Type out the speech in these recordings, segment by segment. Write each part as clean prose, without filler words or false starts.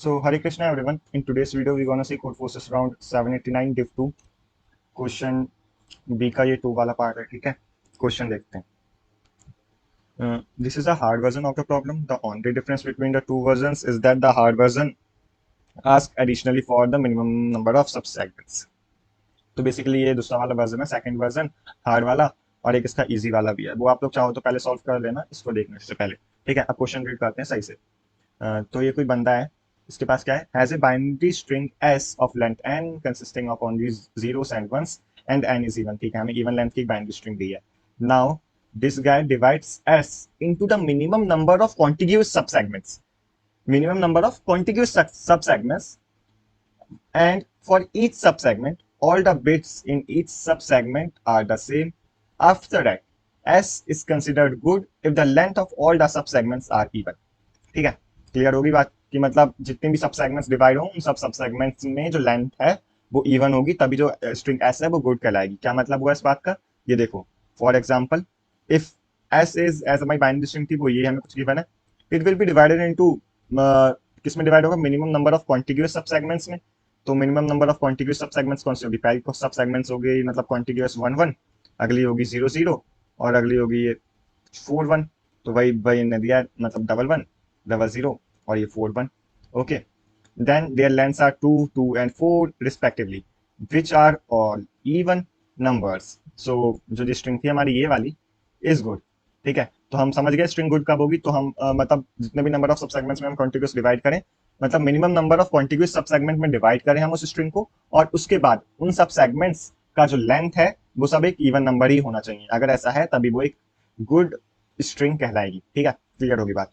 So Hare Krishna everyone. In today's video we're gonna see code forces around 789 div 2 question B का ये 2 वाला part है. ठीक है, क्वेश्चन देखते हैं. This is a hard version of the problem. The only difference between the two versions is that the hard version asks additionally for the minimum number of subsegments. तो basically ये दूसरा वाला version है, second version hard वाला, और एक इसका easy वाला भी है. वो आप लोग चाहो तो पहले सॉल्व कर लेना इसको देखने से पहले. ठीक है, अब क्वेश्चन रीड करते हैं सही से. तो ये कोई बंदा है, इसके पास क्या है, has a binary string S of length N consisting of only zeros and ones and N is even. ठीक है, हमें इवन लेंथ की बाइनरी स्ट्रिंग दी है. Now this guy divides S into the minimum number of contiguous sub segments, minimum number of contiguous subsegments, and for each subsegment all the bits in each subsegment are the same. After that S is considered good if the length of all the subsegments are even. ठीक है, clear होगी बात कि मतलब जितने भी सब segments divide हो उन सब सब सेगमेंट्स में जो लेंथ है वो इवन होगी, तभी जो स्ट्रिंग एस है वो गुड कहलाएगी. क्या मतलब हुआ इस बात का, ये देखो. For example if S is as my binary string थी, वो ये हमें कुछ गिवन है, it will be divided into किस में डिवाइड होगा, minimum number of contiguous sub segments में. तो minimum number of contiguous sub segments कौन सी होगी, पहली तो सब सेगमेंट्स हो गई मतलब कॉन्टिग्यूअस 1 1, अगली होगी 0 0, और अगली होगी ये 4 1. तो वही वही ने दिया मतलब डबल 1 डबल 0 और ये 4 1. Okay, then their lengths are 2 2 and 4 respectively which are all even numbers. So जो स्ट्रिंग थी हमारी ये वाली इज गुड. ठीक है, तो हम समझ गए स्ट्रिंग गुड कब होगी. तो हम मतलब जितने भी नंबर ऑफ सब सेगमेंट्स में हम कॉन्टिग्यूअस डिवाइड करें, मतलब मिनिमम नंबर ऑफ कॉन्टिग्यूअस सब सेगमेंट में डिवाइड करें हम उस स्ट्रिंग को, और उसके बाद उन सब सेगमेंट्स का जो लेंथ है वो सब एक इवन नंबर ही होना चाहिए. अगर ऐसा है तभी वो एक गुड स्ट्रिंग कहलाएगी. ठीक है, क्लियर होगी बात.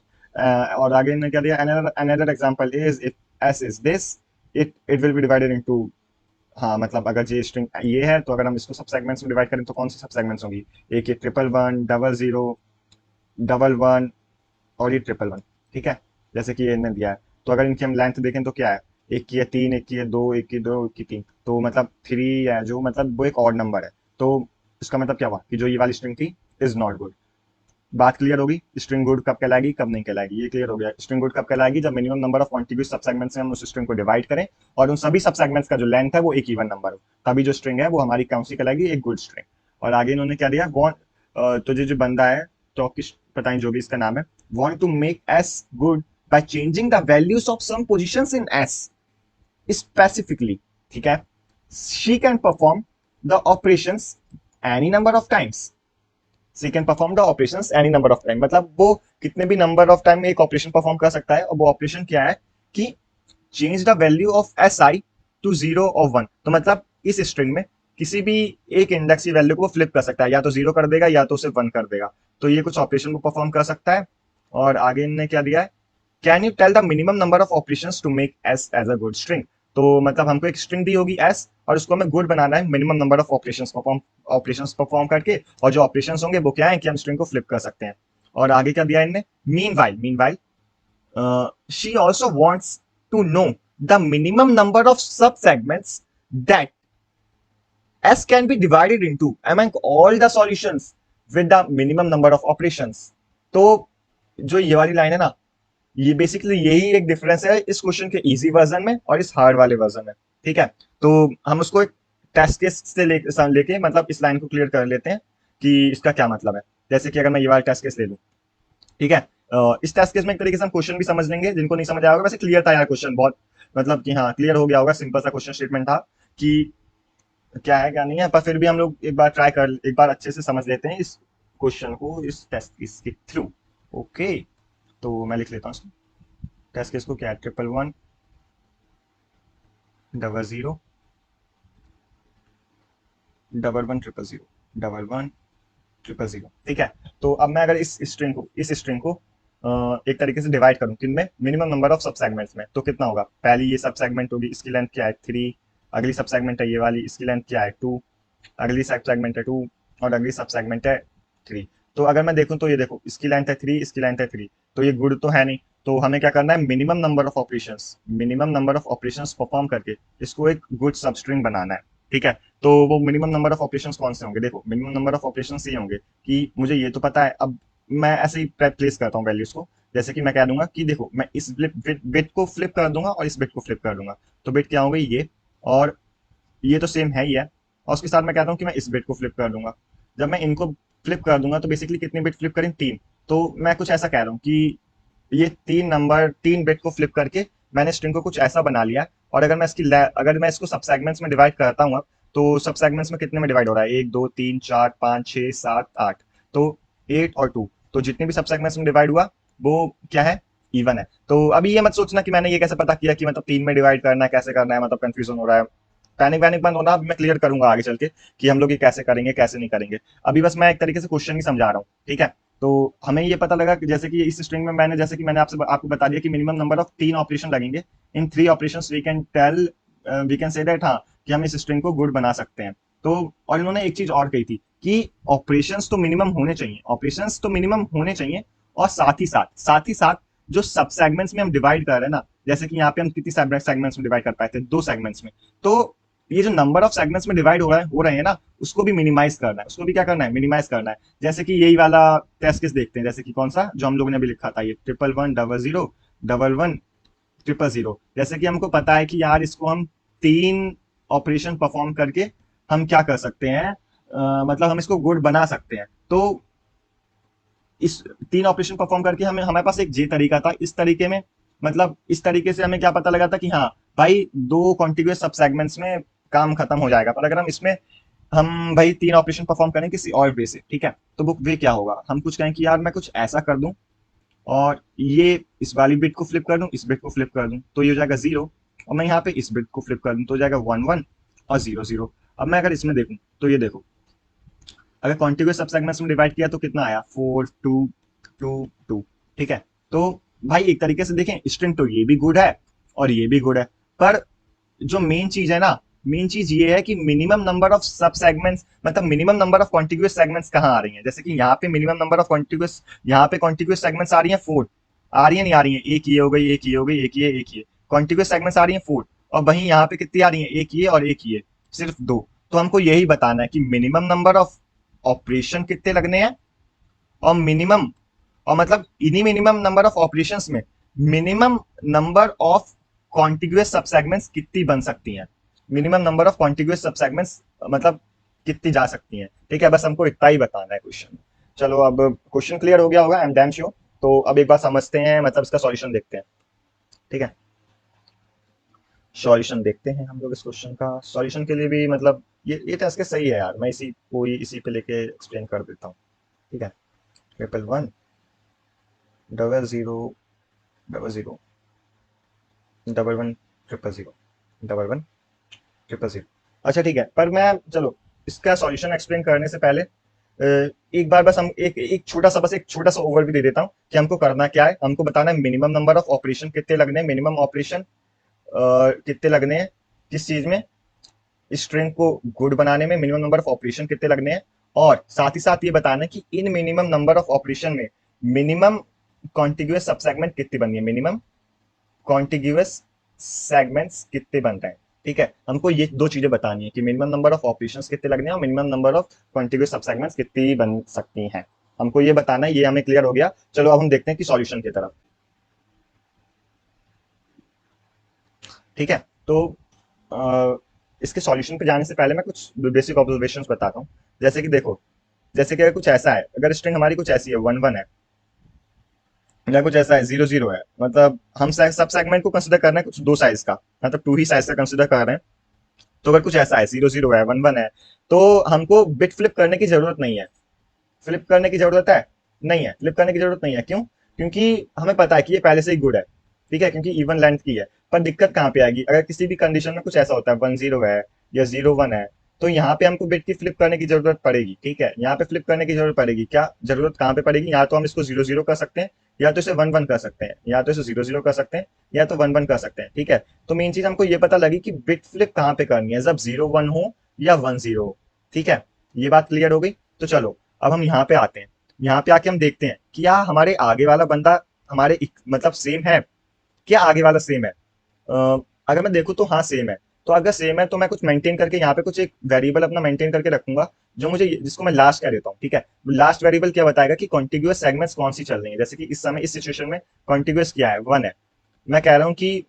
और आगे ने क्या दिया, another example is if S is this it will be divided into. हाँ मतलब अगर ये स्ट्रिंग ये है तो अगर हम इसको सब सेगमेंट्स में डिवाइड करें तो कौन सी सब सेगमेंट्स होंगी, एक ये 1 1 डबल 0 डबल 1 और ये 1 1 1. ठीक है, जैसे कि ये इन्हें दिया है. तो अगर इनकी हम लेंथ देखें तो क्या है, एक की है 3, एक की है 2, एक की 2, एक की 3, तो मतलब 3 है जो मतलब वो एक ऑड नंबर है. तो इसका मतलब क्या हुआ कि जो ये वाली स्ट्रिंग थी इज नॉट गुड. बात क्लियर होगी, स्ट्रिंग गुड कब कहलाएगी कब नहीं कहलाएगी, ये क्लियर हो गया. स्ट्रिंग गुड कब कहलाएगी, जब minimum number of contiguous sub segments से हम उस स्ट्रिंग को डिवाइड करें और उन सभी सब सेगमेंट्स का जो लेंथ है वो एक इवन नंबर हो, तभी जो स्ट्रिंग है वो हमारी कौन सी कहलाएगी, एक गुड स्ट्रिंग. और आगे इन्होंने क्या दिया, तो जो बंदा है तो किस पता नहीं जो भी इसका नाम है, want to make S good by changing the values of some positions in S specifically. ठीक है, she can perform the operations any number of times. She can perform the operations any number of time. मतलब वो कितने भी number of time में एक operation perform कर सकता है, और वो ऑपरेशन क्या है कि change the value of S I to 0 और 1. तो मतलब इस स्ट्रिंग में किसी भी एक इंडेक्स की वैल्यू को वो फ्लिप कर सकता है, या तो 0 कर देगा या तो उसे 1 कर देगा. तो ये कुछ ऑपरेशन को परफॉर्म कर सकता है. और आगे इन्होंने क्या दिया है, can you tell the minimum number of operations to make S as a good string. तो मतलब हमको एक स्ट्रिंग दी होगी एस, और उसको हमें गुड बनाना है minimum number of operations perform करके, और जो ऑपरेशंस होंगे वो क्या है कि हम स्ट्रिंग को फ्लिप कर सकते हैं. और आगे क्या दिया इनने, meanwhile she also wants to know the minimum number of subsegments that S can be divided into among all the solutions with the minimum number of operations. तो जो ये वाली लाइन है ना, ये बेसिकली यही एक डिफरेंस है इस क्वेश्चन के इजी वर्जन में और इस हार्ड वाले वर्जन में. ठीक है, तो हम उसको एक टेस्ट केस से लेके मतलब इस लाइन को क्लियर कर लेते हैं कि इसका क्या मतलब है. जैसे कि अगर मैं ये वाला टेस्ट केस ले लूं, ठीक है, इस टेस्ट केस में एक तरीके से हम क्वेश्चन भी समझ लेंगे. जिनको नहीं समझ आया होगा, वैसे क्लियर था यार क्वेश्चन, बहुत मतलब कि हाँ क्लियर हो गया होगा. सिंपल सा क्वेश्चन स्टेटमेंट था कि क्या है क्या नहीं है, पर फिर भी हम लोग एक बार अच्छे से समझ लेते हैं इस क्वेश्चन को इस टेस्ट केस के थ्रू. ओके, तो मैं लिख लेता हूँ टेस्ट केस को. क्या है, 1 1 डबल 0 डबल 1 0 0 डबल 1 0 0. ठीक है, तो अब मैं अगर इस स्ट्रिंग को एक तरीके से डिवाइड करूं किनमें, मिनिमम नंबर ऑफ सब सेगमेंट्स में, तो कितना होगा, पहली ये सब सेगमेंट होगी, इसकी लेंथ क्या है 3, अगली सब सेगमेंट है ये वाली, इसकी लेंथ क्या है 2, अगली सब सेगमेंट है 2, और अगली सब सेगमेंट है 3. तो अगर मैं देखूं तो ये देखो, इसकी लेंथ है 3, इसकी लेंथ है 3, तो ये गुड तो है नहीं. तो हमें क्या करना है, minimum number of operations perform करके इसको एक गुड सब स्ट्रिंग बनाना है. ठीक है, तो वो मिनिमम नंबर ऑफ ऑपरेशंस कौन से होंगे, देखो मिनिमम नंबर ऑफ ऑपरेशंस ये होंगे कि मुझे ये तो पता है, अब मैं ऐसे ही प्लेस करता हूँ वैल्यूज को. जैसे कि मैं कह दूंगा कि देखो मैं इस बिट को फ्लिप कर दूंगा और इस बिट को फ्लिप कर दूंगा, तो बिट क्या हो गई ये, और ये तो सेम है ही है, और उसके साथ मैं कहता हूँ कि मैं इस बिट को फ्लिप कर दूंगा। जब मैं इनको फ्लिप कर दूंगा तो बेसिकली कितने बिट फ्लिप करें, 3। तो मैं कुछ ऐसा कह रहा हूँ कि ये 3 बिट को फ्लिप करके मैंने स्ट्रिंग को कुछ ऐसा बना लिया है। और अगर मैं इसको सब सेगमेंट्स में डिवाइड करता हूँ अब, तो सब सेगमेंट्स में कितने में डिवाइड हो रहा है, 1 2 3 4 5 6 7 8, तो 8 और 2, तो जितने भी सब सेगमेंट्स में डिवाइड हुआ वो क्या है, इवन है। तो अभी ये मत सोचना कि मैंने ये कैसे पता किया कि मतलब 3 में डिवाइड करना है, कैसे करना है, मतलब कंफ्यूजन हो रहा है, पैनिक वैनिक बंद होना, अभी मैं क्लियर करूंगा आगे चल के कि हम लोग ये कैसे करेंगे कैसे नहीं करेंगे। अभी बस मैं एक तरीके से क्वेश्चन ही समझा रहा हूँ, ठीक है। तो हमें ये पता लगा कि जैसे कि इस स्ट्रिंग में जैसे कि मैंने आपको बता दिया कि मिनिमम नंबर ऑफ 3 ऑपरेशन लगेंगे। In 3 operations we can say that, हाँ, कि हम इस स्ट्रिंग को गुड बना सकते हैं। तो और इन्होंने एक चीज और कही थी कि ऑपरेशंस तो मिनिमम होने चाहिए, ऑपरेशंस तो मिनिमम होने चाहिए, और साथ ही साथ जो सब सेगमेंट्स में हम डिवाइड कर रहे हैं ना, जैसे कि यहाँ पे हम कितनी सेगमेंट्स में डिवाइड कर पाए थे, 2 सेगमेंट्स में, तो ये जो नंबर ऑफ सेगमेंट्स में डिवाइड हो रहे हैं ना, उसको भी मिनिमाइज करना है, उसको भी क्या करना है, मिनिमाइज करना है। जैसे कि यही वाला टेस्ट केस देखते हैं, जैसे कि कौन सा जो हम लोगों ने अभी लिखा था, ये 111001100, जैसे कि हमको पता है कि यार इसको हम 3 ऑपरेशन परफॉर्म करके हम क्या कर सकते हैं, मतलब हम इसको गुड बना सकते हैं। तो इस 3 ऑपरेशन परफॉर्म करके हमारे पास एक जे तरीका था, इस तरीके में मतलब इस तरीके से हमें क्या पता लगा था कि हाँ भाई 2 कॉन्टिग्यूअस सब सेगमेंट्स में काम खत्म हो जाएगा। पर अगर हम इसमें हम भाई 3 ऑपरेशन परफॉर्म करें किसी और वे से, ठीक है, तो वो वे क्या होगा, हम कुछ कहें कि यार मैं कुछ ऐसा कर दूं और ये इस वाली बिट को फ्लिप कर दूं, इस बिट को फ्लिप कर दूं, तो ये हो जाएगा 0, और मैं यहाँ पे इस बिट को फ्लिप कर दूं तो हो जाएगा 1 1 और 0 0। अब मैं अगर इसमें देखूं तो ये देखो, अगर कॉन्टिग्यूअस सब सेगमेंट्स में डिवाइड किया तो कितना आया, 4 2 2 2, ठीक है। तो भाई एक तरीके से देखें, स्ट्रिंग तो ये भी गुड है और ये भी गुड है, पर जो मेन चीज है ना, मेन चीज ये है कि मिनिमम नंबर ऑफ सब सेगमेंट्स, मतलब minimum number of contiguous segments कहाँ आ रही हैं। जैसे कि यहाँ पे मिनिमम नंबर ऑफ कॉन्टिग्यूअस, यहाँ पे कॉन्टिग्यूअस सेगमेंट्स आ रही हैं 4, आ रही है नहीं आ रही है, एक ये हो गई, एक ये हो गई, एक ये कॉन्टिग्यूअस सेगमेंट्स आ रही है 4, और वहीं यहाँ पे कितनी आ रही है, एक ये और एक ये, सिर्फ 2। तो हमको यही बताना है कि मिनिमम नंबर ऑफ ऑपरेशन कितने लगने हैं, और मिनिमम, और मतलब इन्हीं मिनिमम नंबर ऑफ ऑपरेशंस में minimum number of contiguous sub segments कितनी बन सकती हैं, minimum number of contiguous sub segments मतलब कितनी जा सकती हैं, ठीक है। बस हमको इतना ही बताना है क्वेश्चन में। चलो अब क्वेश्चन क्लियर हो गया होगा, आई एम डैम श्योर। तो अब एक बार समझते हैं, मतलब इसका सॉल्यूशन देखते हैं, ठीक है। सॉल्यूशन देखते हैं हम लोग इस क्वेश्चन का। सॉल्यूशन के लिए भी मतलब ये टेस्ट के सही है यार, मैं इसी पे लेके एक्सप्लेन कर देता हूँ, ठीक है। 111000000 1110000 अच्छा ठीक है। पर मैं चलो इसका सॉल्यूशन एक्सप्लेन करने से पहले एक बार बस हम एक छोटा सा ओवरव्यू दे देता हूँ कि हमको करना क्या है। हमको बताना है मिनिमम नंबर ऑफ ऑपरेशन कितने लगने हैं, मिनिमम ऑपरेशन कितने लगने हैं किस चीज में, स्ट्रिंग को गुड बनाने में मिनिमम नंबर ऑफ ऑपरेशन कितने लगने हैं, और साथ ही साथ ये बताना है कि इन मिनिमम नंबर ऑफ ऑपरेशन में मिनिमम कॉन्टिग्यूअस सब सेगमेंट कितनी बननी है, मिनिमम कॉन्टिग्यूअस सेगमेंट्स कितने बन रहे हैं, ठीक है। हमको ये 2 चीजें बतानी है कि मिनिमम नंबर ऑफ ऑपरेशंस कितने लगने हैं और minimum number of contiguous sub segments कितनी बन सकती हैं। हमको ये बताना है, ये हमें क्लियर हो गया। चलो अब हम देखते हैं कि सॉल्यूशन की तरफ, ठीक है। तो इसके सॉल्यूशन पे जाने से पहले मैं कुछ बेसिक ऑब्जर्वेशंस बताता हूँ। जैसे कि देखो, जैसे कि अगर कुछ ऐसा है, अगर स्ट्रिंग हमारी कुछ ऐसी है 1 1 है, या कुछ ऐसा है 0 0 है, मतलब हम सब सेगमेंट को कंसिडर कर रहे हैं कुछ 2 साइज का, मतलब 2 ही साइज का कंसिडर कर रहे हैं। तो अगर कुछ ऐसा है 0 0 है 1 1 है, तो हमको बिट फ्लिप करने की जरूरत नहीं है। फ्लिप करने की जरूरत है नहीं है, फ्लिप करने की जरूरत नहीं है। क्यों? क्योंकि हमें पता है कि ये पहले से ही गुड है, ठीक है, क्योंकि इवन लेंथ की है। पर दिक्कत कहाँ पे आएगी, अगर किसी भी कंडीशन में कुछ ऐसा होता है 1 0 है या 0 1 है, तो यहाँ पे हमको बिट की फ्लिप करने की जरूरत पड़ेगी, ठीक है। यहाँ पे फ्लिप करने की जरूरत पड़ेगी, क्या जरूरत कहाँ पे पड़ेगी, या तो हम इसको 0 0 कर सकते हैं, या तो इसे 1 1 कर सकते हैं, या तो इसे 0 0 कर सकते हैं, या तो 1 1 कर सकते हैं, ठीक है। तो मेन चीज हमको ये पता लगी कि बिट फ्लिप कहाँ पे करनी है, जब 0 1 हो या 1 0 हो, ठीक है। ये बात क्लियर हो गई। तो चलो अब हम यहाँ पे आते हैं, यहाँ पे आके हम देखते हैं कि क्या हमारे आगे वाला बंदा मतलब सेम है, क्या आगे वाला सेम है। अगर मैं देखूँ तो हाँ सेम है। तो अगर सेम है तो मैं कुछ मेंटेन करके यहाँ पे कुछ एक वेरिएबल अपना मेंटेन करके रखूंगा, जो मुझे, जिसको मैं लास्ट कह देता हूँ, ठीक है। लास्ट वेरिएबल क्या बताएगा कि कॉन्टिग्यूअस सेगमेंट्स कौन सी चल रही है, जैसे कि इस समय इस सिचुएशन में कॉन्टिग्यूअस क्या है, 1 है। मैं कह रहा हूँ कि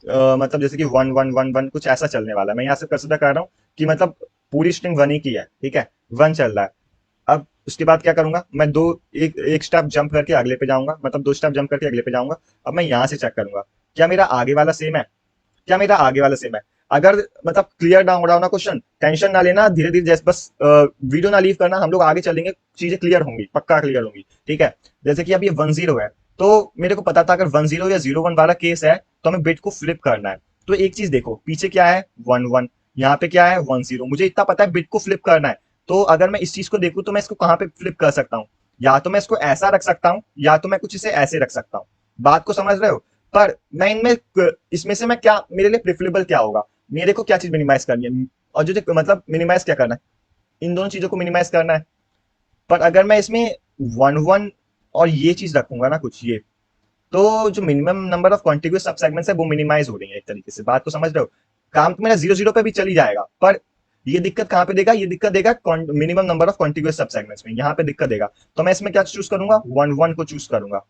मतलब जैसे कि 1 1 1 1 कुछ ऐसा चलने वाला है, मैं यहाँ से कंसिडर कर रहा हूँ कि मतलब पूरी स्ट्रिंग 1 ही की है, ठीक है, 1 चल रहा है। अब उसके बाद क्या करूंगा मैं, एक स्टेप जंप करके अगले पे जाऊंगा, मतलब 2 स्टेप जंप करके अगले पे जाऊंगा। अब मैं यहाँ से चेक करूंगा क्या मेरा आगे वाला सेम है, क्या मेरा आगे वाला सेम है। अगर मतलब क्लियर डाउन हो रहा ना क्वेश्चन, टेंशन ना लेना, धीरे धीरे जैसे बस वीडियो ना लीव करना, हम लोग आगे चलेंगे, चीजें क्लियर होंगी, पक्का क्लियर होंगी, ठीक है। जैसे कि अब ये 1 0 है, तो मेरे को पता था अगर 1 0 या 0 1 वाला केस है तो हमें बिट को फ्लिप करना है। तो एक चीज देखो, पीछे क्या है 1 1, यहाँ पे क्या है 1 0, मुझे इतना पता है बिट को फ्लिप करना है। तो अगर मैं इस चीज को देखूं तो मैं इसको कहाँ पे फ्लिप कर सकता हूँ, या तो मैं इसको ऐसा रख सकता हूँ या तो मैं कुछ इसे ऐसे रख सकता हूँ। बात को समझ रहे हो। पर मैं इनमें, इसमें से मैं क्या, मेरे लिए प्रेफरेबल क्या होगा, मेरे को क्या चीज मिनिमाइज करनी है, और जो मतलब मिनिमाइज क्या करना है, इन दोनों चीजों को मिनिमाइज करना है। पर अगर मैं इसमें 1 1 और ये चीज रखूंगा ना कुछ ये, तो जो minimum number of contiguous sub segments है वो मिनिमाइज हो रही है एक तरीके से। बात को समझ रहे हो। काम तो मेरा 0 0 पे भी चली जाएगा, पर ये दिक्कत कहाँ पे देगा, ये दिक्कत देगा minimum number of contiguous sub segments में, यहाँ पे दिक्कत देगा। तो मैं इसमें क्या चूज करूंगा, 1 1 को चूज करूंगा।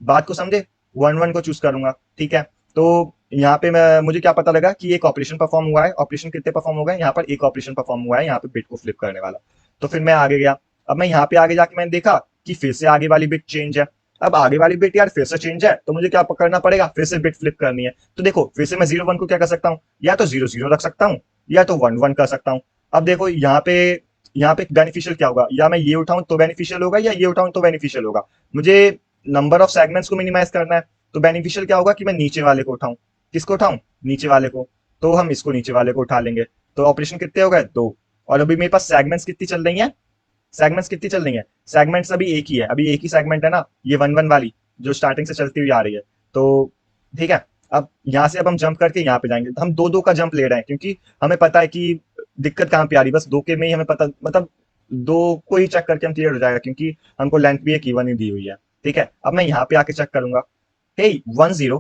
बात को समझे, 1 1 को चूज करूंगा, ठीक है। तो यहाँ पे मैं, मुझे क्या पता लगा कि एक ऑपरेशन परफॉर्म हुआ है, ऑपरेशन कितने परफॉर्म हो गए, यहाँ पर एक ऑपरेशन परफॉर्म हुआ है यहाँ पे बिट को फ्लिप करने वाला। तो फिर मैं आगे गया। अब मैं यहाँ पे आगे जाके मैंने देखा कि फिर से आगे वाली बिट चेंज है। अब आगे वाली बिट यार फिर से चेंज है, तो मुझे क्या करना पड़ेगा, फिर से बिट फ्लिप करनी है। तो देखो फिर से मैं 0 1 को क्या कर सकता हूँ, या तो 0 0 रख सकता हूँ या तो 1 1 कर सकता हूँ। अब देखो यहाँ पे बेनिफिशियल क्या होगा, या मैं ये उठाऊं तो बेनिफिशियल होगा या ये उठाऊं तो बेनिफिशियल होगा। मुझे नंबर ऑफ सेगमेंट्स को मिनिमाइज करना है, तो बेनिफिशियल क्या होगा कि मैं नीचे वाले को उठाऊं। किसको उठाऊं, नीचे वाले को। तो हम इसको नीचे वाले को उठा लेंगे। तो ऑपरेशन कितने हो गए, 2। और अभी मेरे पास सेगमेंट्स कितनी चल रही है, सेगमेंट्स कितनी चल रही है, सेगमेंट्स अभी एक ही है, अभी एक ही सेगमेंट है ना, ये 1 1 वाली जो स्टार्टिंग से चलती हुई आ रही है। तो ठीक है। अब यहाँ से अब हम जंप करके यहाँ पे जाएंगे, तो हम 2 2 का जंप ले रहे हैं, क्योंकि हमें पता है कि दिक्कत कहाँ पे आ रही है, बस 2 के में ही हमें पता, मतलब 2 को ही चेक करके हम क्लियर हो जाएगा, क्योंकि हमको लेंथ भी एक इवन ही दी हुई है। ठीक है। अब मैं यहाँ पे आके चेक करूंगा, हे 1 0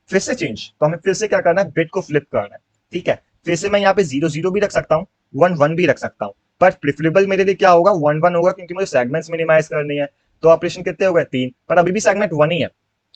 फिर से चेंज, तो हमें फिर से क्या करना है, बिट को फ्लिप करना है। ठीक है। फिर से मैं यहाँ पे 0 0 भी रख सकता हूँ, 1 1 भी रख सकता हूँ, पर प्रिफरेबल मेरे लिए क्या होगा, 1 1 होगा, क्योंकि मुझे सेगमेंट्स मिनिमाइज करनी है। तो ऑपरेशन कितने हो गए, 3, पर अभी भी सेगमेंट 1 ही है।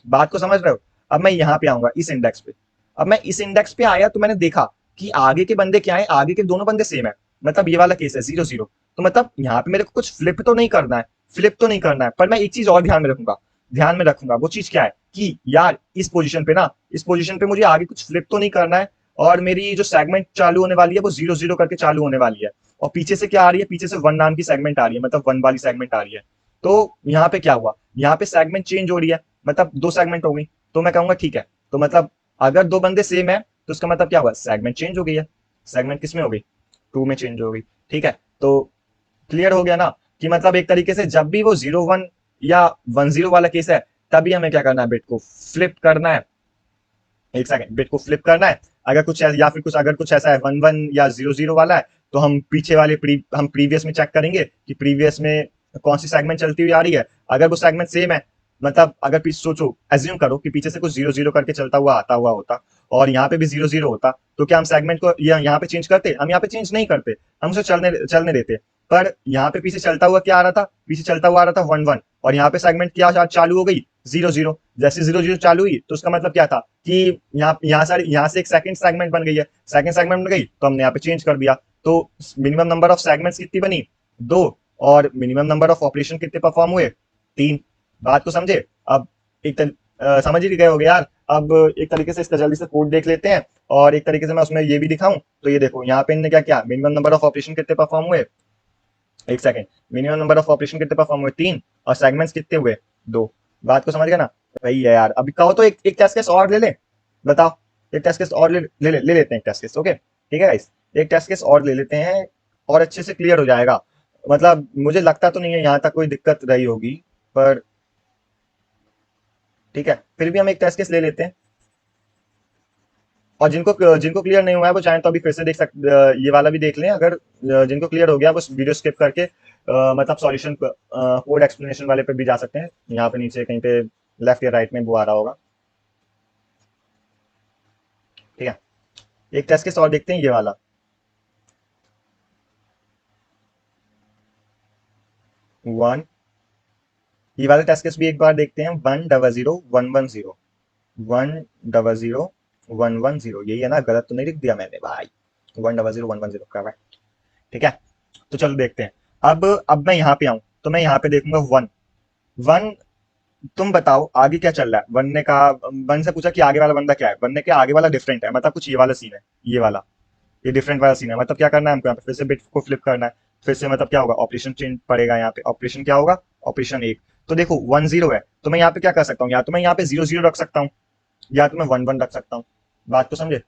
बात को समझ रहे हो। अब मैं यहाँ पे आऊंगा इस इंडेक्स पे। अब मैं इस इंडेक्स पे आया तो मैंने देखा कि आगे के बंदे क्या है, आगे के दोनों बंदे सेम है, मतलब ये वाला केस है 0 0। तो मतलब यहाँ पे मेरे को कुछ फ्लिप तो नहीं करना है, फ्लिप तो नहीं करना है, पर मैं एक चीज और ध्यान में रखूंगा, ध्यान में रखूंगा। वो चीज क्या है कि यार इस पोजीशन पे ना, इस पोजीशन पे मुझे आगे कुछ फ्लिप तो नहीं करना है, और मेरी जो सेगमेंट चालू होने वाली है वो 0 0 करके चालू होने वाली है। और पीछे से क्या आ रही है, पीछे से 1 नाम की सेगमेंट आ रही है, मतलब 1 वाली सेगमेंट आ रही है। तो यहाँ पे क्या हुआ, यहाँ पे सेगमेंट चेंज हो रही है, मतलब 2 सेगमेंट हो गई। तो मैं कहूंगा ठीक है, तो मतलब अगर 2 बंदे सेम है तो उसका मतलब क्या हुआ, सेगमेंट चेंज हो गई है। सेगमेंट किस में हो गई, 2 में चेंज हो गई। ठीक है। तो क्लियर हो गया ना, कि मतलब एक तरीके से जब भी वो 0 1 या 1 0 वाला केस है, तभी हमें क्या करना है, बिट को फ्लिप करना है। एक सेकंड, बिट को फ्लिप करना है। अगर कुछ या फिर कुछ, अगर कुछ ऐसा है 1 1 या 0 0 वाला है, तो हम पीछे वाले हम प्रीवियस में चेक करेंगे कि प्रीवियस में कौन सी सेगमेंट चलती हुई आ रही है। अगर वो सेगमेंट सेम है, मतलब अगर पीछे सोचो, एज्यूम करो कि पीछे से कुछ 0 0 करके चलता हुआ आता हुआ होता, और यहाँ पे भी 0 0 होता, तो क्या हम सेगमेंट को यहाँ पे चेंज करते, हम यहाँ पे चेंज नहीं करते, हम उसे चलने चलने देते। पर यहाँ पे पीछे चलता हुआ क्या आ रहा था, पीछे चलता हुआ आ रहा था 1 1, और यहाँ पे सेगमेंट क्या चालू हो गई, 0 0। जैसे 0 0 चालू हुई तो उसका मतलब क्या था कि यहाँ से एक सेकंड सेगमेंट बन गई है, सेकंड सेगमेंट बन गई तो हमने यहाँ पे चेंज कर दिया। तो मिनिमम नंबर ऑफ सेगमेंट्स कितनी बनी, 2, और मिनिमम नंबर ऑफ ऑपरेशन कितने परफॉर्म हुए, 3। बात को समझे। अब समझ ही गए होगे यार। अब एक तरीके से इसका जल्दी से कोड देख लेते हैं, और एक तरीके से मैं उसमें ये भी दिखाऊं। तो ये देखो यहाँ पे इनने क्या किया, मिनिमम नंबर ऑफ ऑपरेशन कितने परफॉर्म हुए, एक second, minimum number of operation कितने परफॉर्म हुए, 3, और सेगमेंट्स कितने हुए, 2। बात को समझ गया ना। वही है यार। अभी कहो तो एक टेस्ट केस और ले ले, बताओ। एक टेस्ट केस और ले लेते हैं, एक टेस्ट केस, ओके ठीक है गाइस। एक टेस्ट केस और ले लेते हैं, और अच्छे से क्लियर हो जाएगा। मतलब मुझे लगता तो नहीं है यहाँ तक कोई दिक्कत रही होगी, पर ठीक है, फिर भी हम एक टेस्ट केस ले लेते हैं। और जिनको जिनको क्लियर नहीं हुआ है वो चाहें तो अभी फिर से देख सकते, ये वाला भी देख लें। अगर जिनको क्लियर हो गया वो वीडियो स्किप करके मतलब सॉल्यूशन कोड एक्सप्लेनेशन वाले पे भी जा सकते हैं, यहाँ पे नीचे कहीं पे लेफ्ट या राइट में वो आ रहा होगा। ठीक है। एक टेस्ट केस और देखते हैं, ये वाला 1, ये वाला टेस्ट केस भी एक बार देखते हैं। 100 110 100 110, यही है ना? गलत तो नहीं लिख दिया मैंने भाई? 100 110 करेक्ट। ठीक है, तो चलो देखते हैं। अब मैं यहाँ पे आऊं तो मैं यहाँ पे देखूंगा 1 1। तुम बताओ आगे क्या चल रहा है। वन ने कहा, वन से पूछा कि आगे वाला बंदा क्या है। वन ने कहा आगे वाला डिफरेंट है, मतलब कुछ ये वाला सीन है, ये वाला, ये डिफरेंट वाला सीन है। मतलब क्या करना है हमको, यहाँ पे फिर से बिट को फ्लिप करना है। फिर से मतलब क्या होगा, ऑपरेशन चेंज पड़ेगा यहाँ पे। ऑपरेशन क्या होगा, ऑपरेशन एक। तो देखो 1 0 है, तो मैं यहाँ पे क्या कर सकता हूँ, या तो मैं यहाँ पे 0 0 रख सकता हूँ, या तो मैं 1 1 रख सकता हूँ। बात तो समझे?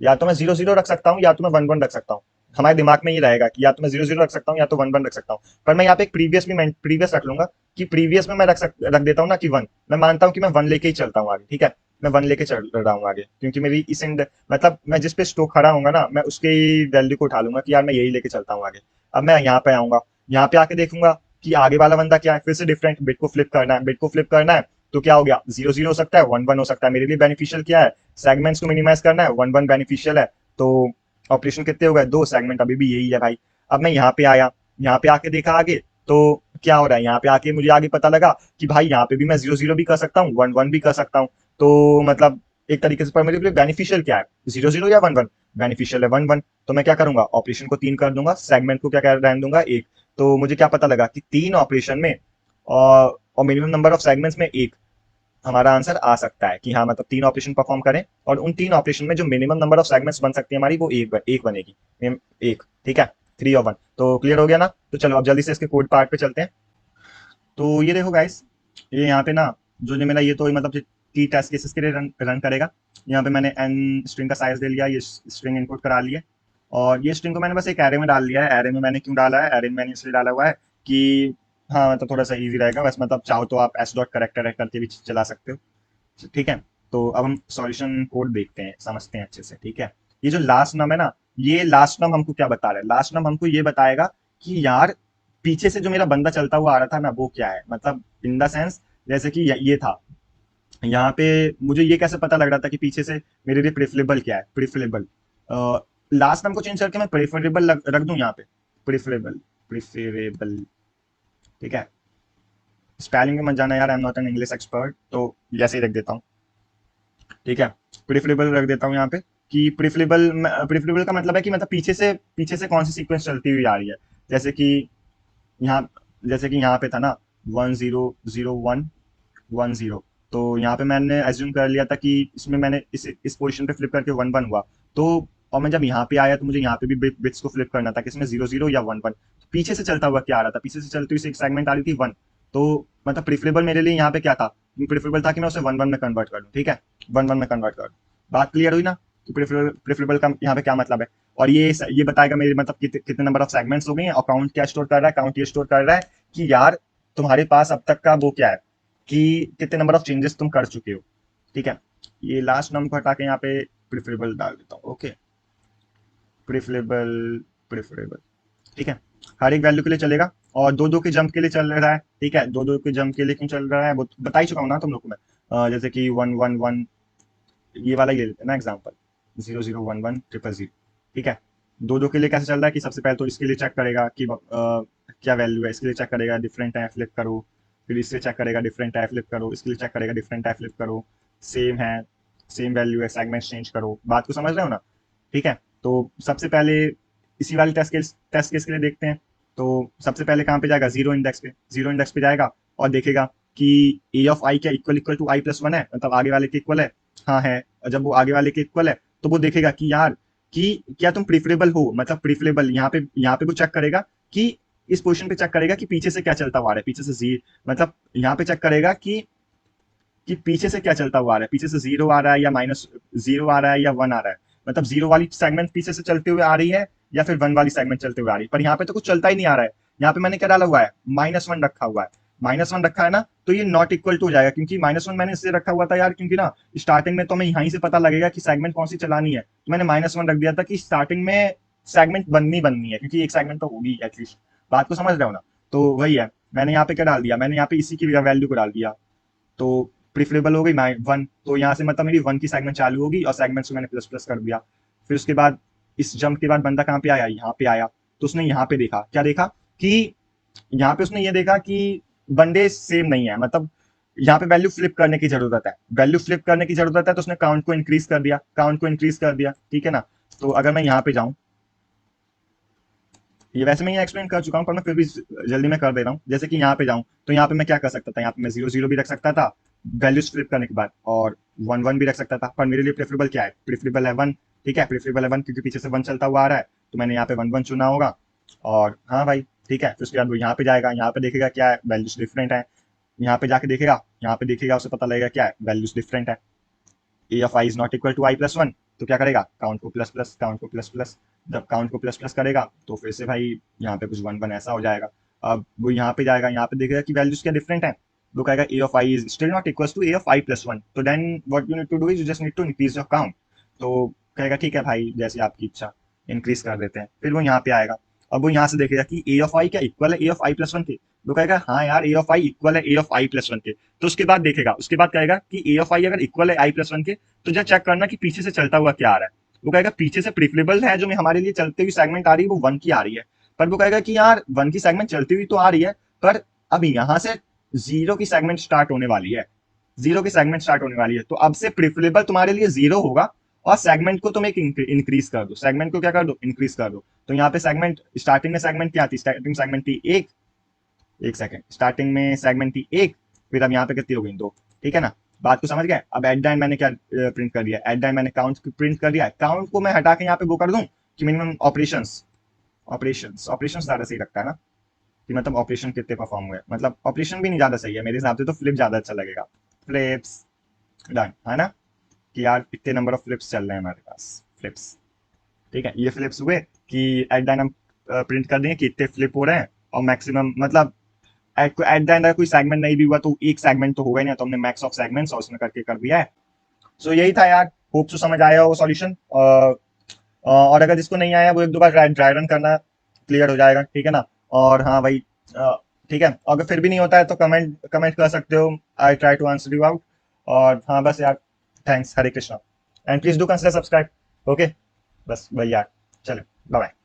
या तो मैं 0 0 रख सकता हूँ, या तो मैं 1 1 रख सकता हूँ। हमारे दिमाग में ये रहेगा कि या तो मैं 0 0 रख सकता हूँ, या तो 1 1 रख सकता हूँ। पर मैं यहाँ पे एक प्रीवियस भी, मैं प्रीवियस रख लूंगा कि प्रीवियस में मैं रख देता हूँ ना कि 1। मैं मानता हूँ कि मैं 1 लेके ही चलता हूँ आगे, ठीक है? मैं 1 लेके चल रहा हूँ आगे, क्योंकि मेरी इस एंड, मतलब मैं जिस पे स्टोक खड़ा हूँ ना, मैं उसके वैल्यू को उठा लूंगा कि यार मैं यही लेके चलता हूँ आगे। अब मैं यहाँ पे आऊंगा, यहाँ पे आके देखूंगा कि आगे वाला बंदा क्या है। फिर से डिफरेंट, बिट को फ्लिप करना है, बिट को फ्लिप करना है। तो क्या हो गया, 0 0 हो सकता है, 1 1 हो सकता है। मेरे लिए बेनिफिशियल क्या है, सेगमेंट्स को मिनिमाइज करना है। 1 1 बेनिफिशियल है, तो ऑपरेशन कितने हो गए, 2 सेगमेंट अभी भी यही है भाई। अब मैं यहाँ पे आया, यहाँ पे आके देखा आगे, तो क्या हो रहा है, यहाँ पे आके मुझे आगे पता लगा कि भाई यहाँ पे भी मैं 0 0 भी कर सकता हूँ, 1 1 भी कर सकता हूँ। तो मतलब एक तरीके से, पर मेरे लिए बेनिफिशियल क्या है, 0 0 या 1 1? बेनिफिशियल है 1 1। तो मैं क्या करूंगा, ऑपरेशन को 3 कर दूंगा, सेगमेंट को क्या कर रहने दूंगा, 1। तो मुझे क्या पता लगा कि 3 ऑपरेशन में और मिनिमम नंबर ऑफ सेगमेंट्स में 1, हमारा आंसर आ सकता है कि हाँ, मतलब 3 ऑपरेशन परफॉर्म करें और उन 3 ऑपरेशन में जो मिनिमम नंबर ऑफ सेगमेंट्स बन सकती है हमारी, वो एक बनेगी। एक, ठीक है, 3 और 1। तो क्लियर हो गया ना? तो चलो अब जल्दी से इसके कोड पार्ट पे चलते हैं। तो ये देखो गाइस, ये यहाँ पे ना, जो मेरा ये तो मतलब टी टेस्ट केसेस के लिए रन करेगा। यहाँ पे मैंने एन स्ट्रिंग का साइज दे लिया, ये स्ट्रिंग इनपुट करा लिया, और ये स्ट्रिंग को मैंने बस एक एरे में डाल लिया है। एरे में मैंने क्यों डाला है, एरे में मैंने इसलिए डाला हुआ है कि हाँ, मतलब थोड़ा सा इजी रहेगा बस। मतलब चाहो तो आप एस डॉट करेक्टर करके भी चला सकते हो, ठीक है? तो अब हम सॉल्यूशन कोड देखते हैं, समझते हैं अच्छे से, ठीक है? ये जो लास्ट नम है ना, ये लास्ट नम हमको क्या बता रहा है, लास्ट नम हमको ये बताएगा कि यार पीछे से जो मेरा बंदा चलता हुआ आ रहा था ना, वो क्या है। मतलब इन द सेंस, जैसे कि ये था यहाँ पे, मुझे ये कैसे पता लग रहा था कि पीछे से मेरे लिए प्रेफरेबल क्या है, प्रेफरेबल। लास्ट नाम को चेंज करके मैं प्रेफरेबल रख दूं यहाँ पे, प्रेफरेबल, प्रेफरेबल, ठीक है? स्पेलिंग में मत जाना यार, I am not an English expert, तो जैसे ही रख देता हूँ, ठीक है? प्रेफरेबल रख देता हूँ यहाँ पे कि प्रेफरेबल, प्रेफरेबल का मतलब है कि मतलब पीछे से कौन सी सीक्वेंस चलती हुई आ रही है। जैसे कि यहाँ जैसे कि यहाँ पे था ना 1 0 0 1 1 0, तो यहाँ पे मैंने एज्यूम कर लिया था कि इसमें मैंने इस पोजीशन पे फ्लिप करके 1 1 हुआ। तो और मैं जब यहाँ पे आया तो मुझे यहाँ पे भी बिट्स को फ्लिप करना था कि इसमें 0 0 या 1 1। तो पीछे से चलता हुआ क्या आ रहा था, पीछे से चलती हुई एक सेगमेंट आ रही थी 1। तो मतलब प्रेफरेबल मेरे लिए यहाँ पे क्या था, प्रेफरेबल था कि मैं उसे 1 1 में कन्वर्ट कर दूँ, ठीक है? 1 1 में कन्वर्ट कर दूँ। बात क्लियर हुई ना कि प्रेफरेबल का यहाँ पे क्या मतलब है। और ये बताएगा मेरे मतलब कितने नंबर ऑफ सेगमेंट्स हो गए हैं, और काउंट क्या स्टोर कर रहा है, काउंट ये स्टोर कर रहा है कि यार तुम्हारे पास अब तक का वो क्या है, कि कितने नंबर ऑफ चेंजेस तुम कर चुके हो, ठीक है? ये लास्ट नंबर को हटा के यहाँ पे प्रेफरेबल डाल देता हूँ, ओके? प्रेफरेबल, प्रेफरेबल, ठीक है? हर एक वैल्यू के लिए चलेगा, और दो दो के जंप के लिए चल रहा है, ठीक है? दो दो के जंप के लिए क्यों चल रहा है वो बता ही चुका हूँ ना तुम लोग को मैं। जैसे कि 1 1 1, ये वाला ये लेते हैं ना एग्जाम्पल, 0 0 1 1 0 0, ठीक है? दो दो के लिए कैसे चल रहा है कि सबसे पहले तो इसके लिए चेक करेगा कि क्या वैल्यू है, इसके लिए चेक करेगा डिफरेंट है फ्लिप करो, फिर इससे चेक करेगा डिफरेंट है फ्लिप करो, इसके लिए चेक करेगा डिफरेंट है फ्लिप करो, सेम है, सेम वैल्यू है, सेगमेंट चेंज करो। बात को समझ रहे हो ना? ठीक है, तो सबसे पहले इसी वाले टेस्ट केस के लिए देखते हैं। तो सबसे पहले कहाँ पे जाएगा, जीरो इंडेक्स पे जाएगा, और देखेगा कि ए ऑफ आई क्या equal equal to I plus one है, मतलब आगे वाले के इक्वल है। हाँ है, और जब वो आगे वाले के इक्वल है तो वो देखेगा कि यार कि क्या तुम प्रीफरेबल हो, मतलब प्रीफरेबल यहाँ पे वो चेक करेगा कि इस पोजीशन पे चेक करेगा कि पीछे से क्या चलता हुआ आ रहा है, पीछे से जी, मतलब यहाँ पे चेक करेगा कि पीछे से क्या चलता हुआ आ रहा है, पीछे से 0 आ रहा है या -0 आ रहा है या 1 आ रहा है। मतलब 0 वाली सेगमेंट पीछे से चलते हुए आ रही है, या फिर 1 वाली सेगमेंट चलते हुए आ रही है। पर यहाँ पे तो कुछ चलता ही नहीं आ रहा है। यहाँ पे मैंने क्या डाला हुआ है, -1 रखा हुआ है। -1 रखा है ना, तो ये नॉट इक्वल टू हो जाएगा, क्योंकि -1 मैंने इसलिए रखा हुआ था यार, क्योंकि ना स्टार्टिंग में तो हमें यहीं से पता लगेगा कि सेगमेंट कौन सी चलानी है। तो मैंने -1 रख दिया था कि स्टार्टिंग में सेगमेंट बननी है, क्योंकि एक सेगमेंट तो होगी एटलीस्ट। बात को समझ रहे हो ना? तो वही है, मैंने यहाँ पे क्या डाल दिया, मैंने यहाँ पे इसी की वैल्यू को डाल दिया। तो प्रिफरेबल हो गई 1, तो यहाँ से मतलब मेरी 1 की सेगमेंट चालू होगी, और सेगमेंट्स को मैंने प्लस प्लस कर दिया। फिर उसके बाद इस जंप के बाद बंदा कहाँ पे आया, यहाँ पे आया, तो उसने यहाँ पे देखा, क्या देखा कि यहाँ पे उसने ये देखा कि बंदे सेम नहीं है, मतलब यहाँ पे वैल्यू फ्लिप करने की जरूरत है, वैल्यू फ्लिप करने की जरूरत है, तो उसने काउंट को इंक्रीज कर दिया, काउंट को इंक्रीज कर दिया, ठीक है ना। तो अगर मैं यहाँ पे जाऊं, ये वैसे मैं यहाँ एक्सप्लेन कर चुका हूँ, पर मैं फिर भी जल्दी में कर दे रहा हूँ। जैसे कि यहाँ पे जाऊँ तो यहाँ पे मैं क्या कर सकता था, यहाँ पे मैं 0 0 भी रख सकता था वैल्यूज फ्लिप करने के बाद, और 1 1 भी रख सकता था, पर मेरे लिए प्रेफरेबल क्या है, प्रेफरेबल है 1, ठीक है, प्रेफरेबल है 1 क्योंकि पीछे से 1 चलता हुआ आ रहा है, तो मैंने यहाँ पे 1 1 चुना होगा। और हाँ भाई ठीक है, फिर उसके बाद वो यहाँ पे जाएगा, यहाँ पे देखेगा क्या है, वैल्यूज डिफरेंट है, यहाँ पे जाके देखेगा, यहाँ पे देखेगा, उसे पता लगेगा क्या है, वैल्यूज डिफरेंट है, a of i is not equal to I plus one, तो क्या करेगा, काउंट को प्लस प्लस, काउंट को प्लस प्लस, जब काउंट को प्लस प्लस करेगा तो फिर से भाई यहाँ पे कुछ 1 1 ऐसा हो जाएगा। अब वो यहाँ पे जाएगा, यहाँ पे देखेगा कि वैल्यूज क्या डिफरेंट है, वो कहेगा a of i is still not equal to a of i plus one, तो then what you need to do is you just need to increase your count. तो कहेगा ठीक है भाई, जैसे आपकी इच्छा, इंक्रीज कर देते हैं। फिर वो यहाँ पे आएगा, अब वो यहाँ से देखेगा कि ए ऑफ आई क्या इक्वल है a of i plus one के, वो कहेगा हाँ यार ए ऑफ आई इक्वल है a of i plus one के। तो उसके बाद देखेगा, उसके बाद कहेगा कि ए ऑफ आई अगर इक्वल है आई प्लस वन के, तो जब चेक करना कि पीछे से चलता हुआ क्या आ रहा है। वो कहेगा पीछे से प्रिफरेबल है जो हमारे लिए चलते हुई सेगमेंट आ रही है वो 1 की आ रही है, पर वो कहेगा कि यार 1 की सेगमेंट चलती हुई तो आ रही है, पर अब यहाँ से 0 की सेगमेंट स्टार्ट होने वाली है, 0 की सेगमेंट स्टार्ट होने वाली है, तो अब से प्रिफरेबल तुम्हारे लिए 0 होगा, और सेगमेंट को तुम एक इंक्रीज कर दो, सेगमेंट को क्या कर दो, इंक्रीज कर दो। तो यहाँ पे सेगमेंट, स्टार्टिंग में सेगमेंट क्या थी, स्टार्टिंग सेगमेंट थी एक, एक सेकंड, स्टार्टिंग में सेगमेंट थी एक, फिर अब यहाँ पे कितनी हो गई, 2, ठीक है ना। बात को समझ गए। अब एट द एंड मैंने क्या प्रिंट कर दिया, एट द एंड मैंने काउंट प्रिंट कर दिया, काउंट को मैं हटा के यहाँ पे वो कर दूं कि मिनिमम ऑपरेशंस, ऑपरेशंस ऑपरेशंस ज्यादा सही लगता है ना, कि मतलब ऑपरेशन कितने परफॉर्म हुए, मतलब ऑपरेशन भी नहीं ज्यादा सही है मेरे हिसाब से, तो फ्लिप ज्यादा अच्छा लगेगा, फ्लिप्स, डन है ना, कि यार इतने नंबर ऑफ फ्लिप्स चल रहे हैं हमारे पास, फ्लिप्स, ठीक है, ये फ्लिप्स हुए कि एट द एंड हम प्रिंट कर देंगे कि इतने फ्लिप हो रहे हैं, और मैक्सिमम मतलब एट द एंड कोई सेगमेंट नहीं भी हुआ तो एक सेगमेंट तो होगा ही ना, तो हमने मैक्स ऑफ सेगमेंट्स और उसमें करके कर दिया है। सो यही था यार, होप सो समझ आया हो सॉल्यूशन, और अगर जिसको नहीं आया वो एक दो बार ड्राई रन करना, क्लियर हो जाएगा, ठीक है ना। और हाँ भाई ठीक है, अगर फिर भी नहीं होता है तो कमेंट कमेंट कर सकते हो, I try to answer you out. और हाँ बस यार, thanks, Hare Krishna, and please do consider subscribe, okay, बस भाई यार, चलो बाय बाय।